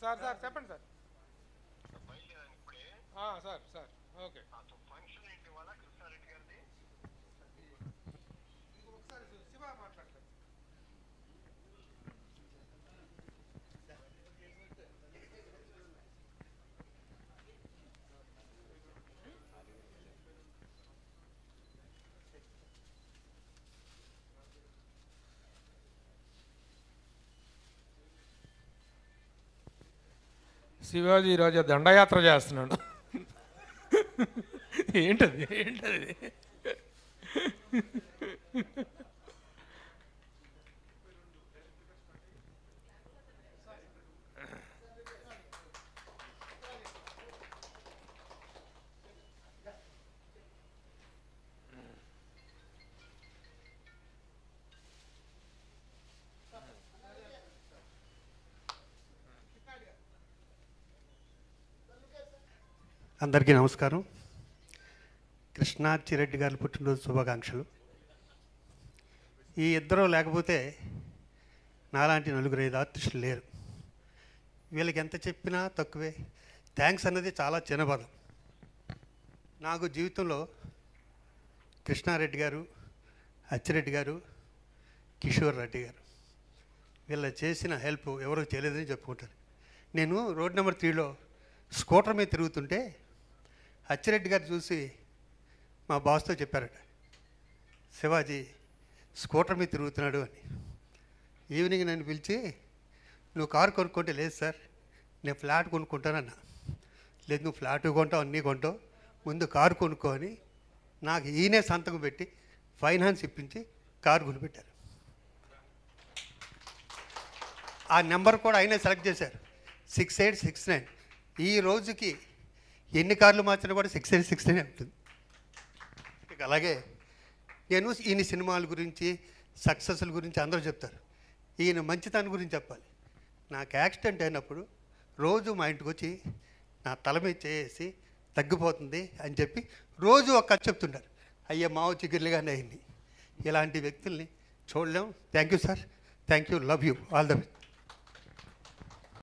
Sir sir చెప్పండి sir. Sir sir okay. ఒకసారి శివ మాట్లాడతారు. శివాజీ ఈరోజు దండయాత్ర చేస్తున్నాడు. ఏంటది ఏంటది? అందరికీ నమస్కారం. కృష్ణార్చిరెడ్డి గారి పుట్టినరోజు శుభాకాంక్షలు. ఈ ఇద్దరు లేకపోతే నాలాంటి 4-5 ఆర్టిస్టులు లేరు. వీళ్ళకి ఎంత చెప్పినా తక్కువే. థ్యాంక్స్ అన్నది చాలా చిన్న పదం. నాకు జీవితంలో కృష్ణారెడ్డి గారు, అచ్చిరెడ్డి గారు, కిషోర్ రెడ్డి గారు వీళ్ళ చేసిన హెల్ప్ ఎవరో చేయలేదని చెప్పుకుంటారు. నేను రోడ్ నెంబర్ 3లో స్కూటర్ మీద తిరుగుతుంటే అచ్చిరెడ్డి గారు చూసి మా బాస్తో చెప్పారట, శివాజీ స్కూటర్ మీద తిరుగుతున్నాడు అని. ఈవినింగ్ నన్ను పిలిచి, నువ్వు కారు కొనుక్కుంటే, లేదు సార్ నేను ఫ్లాట్ కొనుక్కుంటానన్నా. లేదు, నువ్వు ఫ్లాట్ కొంటావు, అన్నీ కొంటావు, ముందు కారు కొనుక్కో అని నాకు ఈయనే సంతకం పెట్టి ఫైనాన్స్ ఇప్పించి కారు కొనిపెట్టారు. ఆ నెంబర్ కూడా ఆయనే సెలెక్ట్ చేశారు, 6869. ఈ రోజుకి ఎన్ని కార్లు మార్చినా కూడా 6869 ఉంటుంది. అలాగే నేను ఈయన సినిమాల గురించి, సక్సెస్ల గురించి అందరూ చెప్తారు. ఈయన మంచితనం గురించి చెప్పాలి. నాకు యాక్సిడెంట్ అయినప్పుడు రోజు మా ఇంటికి వచ్చి నా తల మీద చేసి తగ్గిపోతుంది అని చెప్పి రోజు ఒక కథ చెప్తుంటారు. అయ్యే మావ చిగుర్లుగానే అయింది. ఇలాంటి వ్యక్తుల్ని చూడలేం. Thank you sir, thank you, love you, all the best.